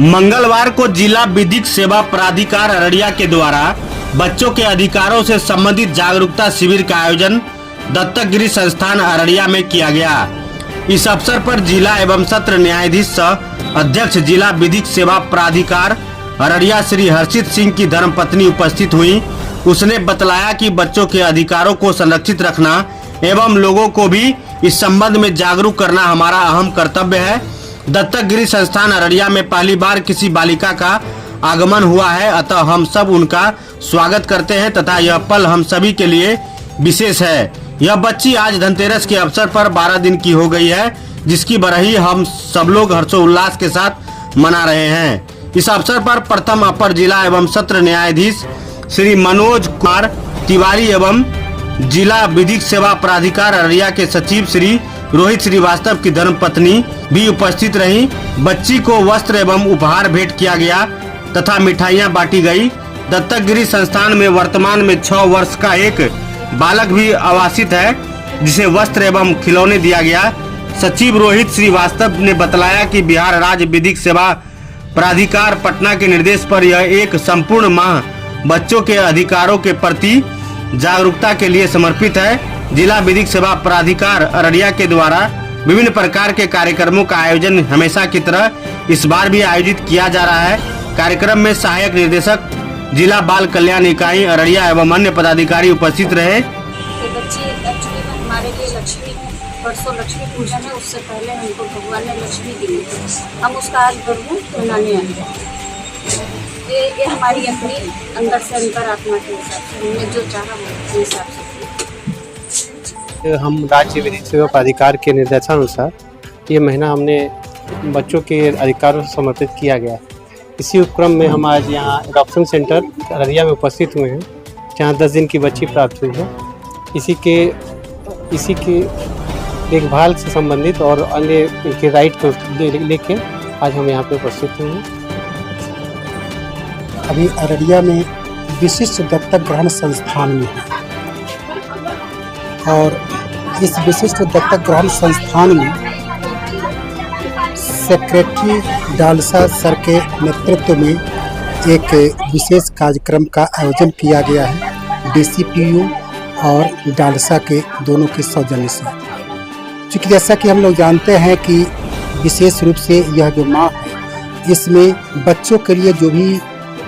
मंगलवार को जिला विधिक सेवा प्राधिकार अररिया के द्वारा बच्चों के अधिकारों से संबंधित जागरूकता शिविर का आयोजन दत्तक गिरी संस्थान अररिया में किया गया। इस अवसर पर जिला एवं सत्र न्यायाधीश सह अध्यक्ष जिला विधिक सेवा प्राधिकार अररिया श्री हर्षित सिंह की धर्मपत्नी उपस्थित हुई। उसने बतलाया कि बच्चों के अधिकारों को संरक्षित रखना एवं लोगों को भी इस संबंध में जागरूक करना हमारा अहम कर्तव्य है। दत्तक गिरी संस्थान अररिया में पहली बार किसी बालिका का आगमन हुआ है, अतः हम सब उनका स्वागत करते हैं तथा यह पल हम सभी के लिए विशेष है। यह बच्ची आज धनतेरस के अवसर पर 12 दिन की हो गई है, जिसकी बरही हम सब लोग हर्षोल्लास के साथ मना रहे हैं। इस अवसर पर प्रथम अपर जिला एवं सत्र न्यायाधीश श्री मनोज कुमार तिवारी एवं जिला विधिक सेवा प्राधिकार अररिया के सचिव श्री रोहित श्रीवास्तव की धर्मपत्नी भी उपस्थित रही। बच्ची को वस्त्र एवं उपहार भेंट किया गया तथा मिठाइयां बांटी गई। दत्तक गिरी संस्थान में वर्तमान में 6 वर्ष का एक बालक भी आवासित है, जिसे वस्त्र एवं खिलौने दिया गया। सचिव रोहित श्रीवास्तव ने बतलाया कि बिहार राज्य विधिक सेवा प्राधिकार पटना के निर्देश पर यह एक संपूर्ण माह बच्चों के अधिकारों के प्रति जागरूकता के लिए समर्पित है। जिला विधिक सेवा प्राधिकार अररिया के द्वारा विभिन्न प्रकार के कार्यक्रमों का आयोजन हमेशा की तरह इस बार भी आयोजित किया जा रहा है। कार्यक्रम में सहायक निर्देशक जिला बाल कल्याण इकाई अररिया एवं अन्य पदाधिकारी उपस्थित रहे। बच्ची एक्चुअली में हमारे लिए लक्ष्मी है। परसों लक्ष्मी पूजन है, उससे पहले हमको भगवान ने लक्ष्मी दी थी, हम उसका आज गर्व मनाने आए। ये हमारी अपनी अंदर से अंतरात्मा के हिसाब से हमने जो चाहा वो हिसाब से। हम राज्य विधिक सेवा प्राधिकार के निर्देशानुसार ये महीना हमने बच्चों के अधिकारों से समर्पित किया गया। इसी उपक्रम में हम आज यहाँ एडॉप्शन सेंटर अररिया में उपस्थित हुए हैं, जहाँ 10 दिन की बच्ची प्राप्त हुई है। इसी के देखभाल से संबंधित और अन्य इनके राइट को लेके आज हम यहाँ पे उपस्थित हुए हैं। अभी अररिया में विशिष्ट दत्तक ग्रहण संस्थान में है और इस विशिष्ट दत्तक ग्रहण संस्थान में सेक्रेटरी डालसा सर के नेतृत्व में एक विशेष कार्यक्रम का आयोजन किया गया है, डीसीपीयू और डालसा के दोनों के सौजन्य से। चूँकि जैसा कि हम लोग जानते हैं कि विशेष रूप से यह जो माह है, इसमें बच्चों के लिए जो भी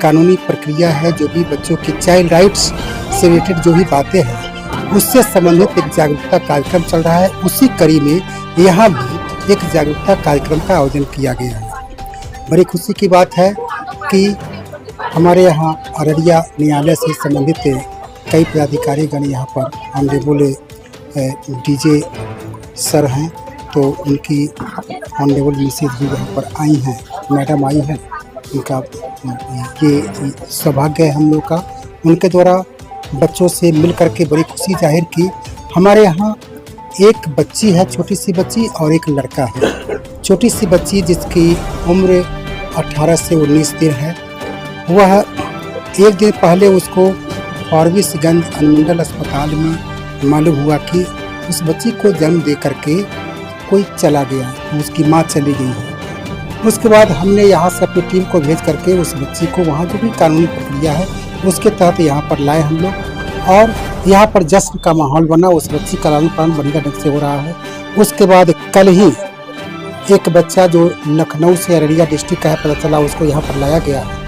कानूनी प्रक्रिया है, जो भी बच्चों के चाइल्ड राइट्स से रिलेटेड जो भी बातें हैं, उससे संबंधित एक जागरूकता कार्यक्रम चल रहा है। उसी कड़ी में यहाँ भी एक जागरूकता कार्यक्रम का आयोजन किया गया है। बड़ी खुशी की बात है कि हमारे यहाँ अररिया न्यायालय से संबंधित कई पदाधिकारीगण यहाँ पर ऑनरेबल डीजे सर हैं, तो उनकी ऑनरेबल मिसेज भी यहाँ पर आई हैं, मैडम आई हैं। उनका ये सौभाग्य है हम लोग का, उनके द्वारा बच्चों से मिल करके बड़ी खुशी जाहिर की। हमारे यहाँ एक बच्ची है, छोटी सी बच्ची, और एक लड़का है। छोटी सी बच्ची जिसकी उम्र 18 से 19 दिन है, वह एक दिन पहले उसको फारबिसगंज अनुमंडल अस्पताल में मालूम हुआ कि उस बच्ची को जन्म दे करके कोई चला गया, उसकी माँ चली गई है। उसके बाद हमने यहाँ से अपनी टीम को भेज करके उस बच्ची को वहाँ जो भी कानूनी प्रक्रिया है उसके तहत यहाँ पर लाए हम लोग, और यहाँ पर जश्न का माहौल बना। उस बच्ची का लालन पालन बढ़िया ढंग से हो रहा है। उसके बाद कल ही एक बच्चा जो लखनऊ से अररिया डिस्ट्रिक्ट का है पता चला, उसको यहाँ पर लाया गया है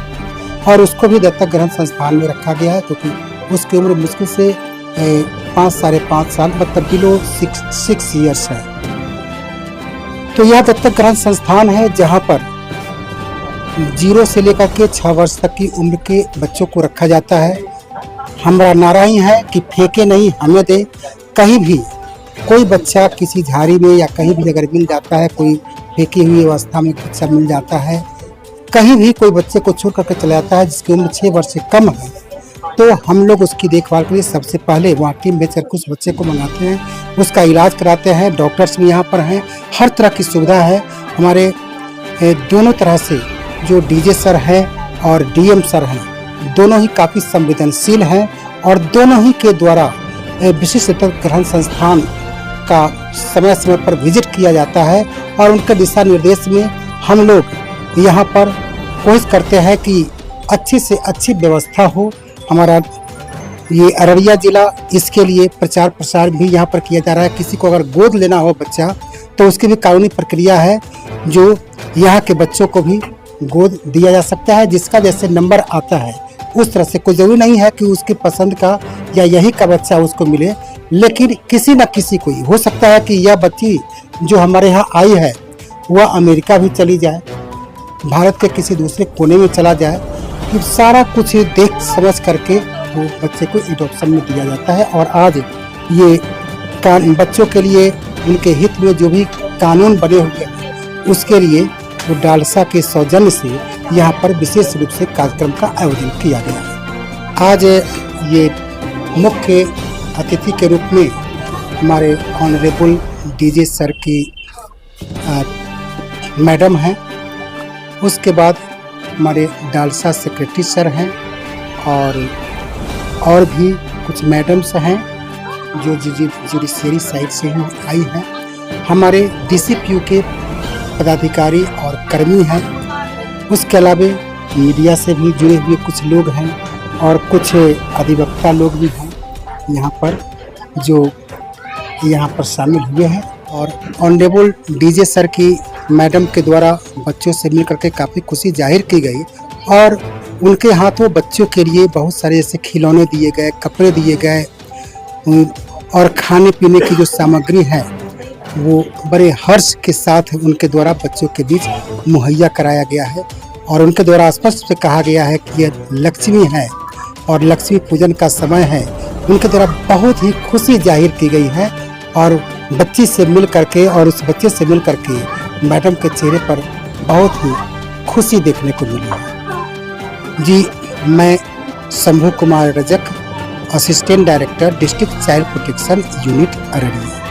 और उसको भी दत्तक ग्रहण संस्थान में रखा गया है, क्योंकि उसकी उम्र मुश्किल से 5 साढ़े 5 साल मतलब बिलो 6 ईयर्स है। तो यह दत्तक ग्रहण संस्थान है जहाँ पर 0 से लेकर के 6 वर्ष तक की उम्र के बच्चों को रखा जाता है। हमारा नारा ही है कि फेंके नहीं, हमें दे। कहीं भी कोई बच्चा किसी झाड़ी में या कहीं भी अगर मिल जाता है, कोई फेंकी हुई अवस्था में बच्चा मिल जाता है, कहीं भी कोई बच्चे को छोड़ करके चला जाता है जिसकी उम्र 6 वर्ष से कम है, तो हम लोग उसकी देखभाल के लिए सबसे पहले वहाँ टीम भेज कर उस बच्चे को मंगाते हैं, उसका इलाज कराते हैं। डॉक्टर्स भी यहाँ पर हैं, हर तरह की सुविधा है। हमारे दोनों तरह से जो डीजे सर हैं और डीएम सर हैं, दोनों ही काफ़ी संवेदनशील हैं और दोनों ही के द्वारा विशिष्ट दत्तक ग्रहण संस्थान का समय समय पर विजिट किया जाता है और उनके दिशा निर्देश में हम लोग यहाँ पर कोशिश करते हैं कि अच्छी से अच्छी व्यवस्था हो। हमारा ये अररिया जिला इसके लिए प्रचार प्रसार भी यहाँ पर किया जा रहा है। किसी को अगर गोद लेना हो बच्चा तो उसकी भी कानूनी प्रक्रिया है, जो यहाँ के बच्चों को भी गोद दिया जा सकता है। जिसका जैसे नंबर आता है उस तरह से, कोई ज़रूरी नहीं है कि उसकी पसंद का या यही का बच्चा उसको मिले, लेकिन किसी न किसी को हो सकता है कि यह बच्ची जो हमारे यहाँ आई है वह अमेरिका भी चली जाए, भारत के किसी दूसरे कोने में चला जाए। कि सारा कुछ देख समझ करके वो बच्चे को एडॉप्शन में दिया जाता है। और आज ये बच्चों के लिए उनके हित में जो भी कानून बने हुए हैं उसके लिए वो डालसा के सौजन्य से यहाँ पर विशेष रूप से कार्यक्रम का आयोजन किया गया है। आज ये मुख्य अतिथि के रूप में हमारे ऑनरेबल डीजे सर की मैडम हैं, उसके बाद हमारे डालसा सेक्रेटरी सर हैं और भी कुछ मैडम्स हैं जो जुडिशरी साइड से ही आई हैं। हमारे डीसीपीयू के पदाधिकारी और कर्मी हैं। उसके अलावा मीडिया से भी जुड़े हुए कुछ लोग हैं और कुछ अधिवक्ता लोग भी हैं यहाँ पर, जो यहाँ पर शामिल हुए हैं। और ऑनरेबल डीजे सर की मैडम के द्वारा बच्चों से मिल करके काफ़ी खुशी जाहिर की गई और उनके हाथों बच्चों के लिए बहुत सारे जैसे खिलौने दिए गए, कपड़े दिए गए और खाने पीने की जो सामग्री है वो बड़े हर्ष के साथ उनके द्वारा बच्चों के बीच मुहैया कराया गया है। और उनके द्वारा स्पष्ट से कहा गया है कि यह लक्ष्मी है और लक्ष्मी पूजन का समय है। उनके द्वारा बहुत ही खुशी जाहिर की गई है और बच्ची से मिल करके और उस बच्चे से मिल करके मैडम के चेहरे पर बहुत ही खुशी देखने को मिली है। जी, मैं Shambhu Kumar Rajak, assistant director district child protection unit Araria.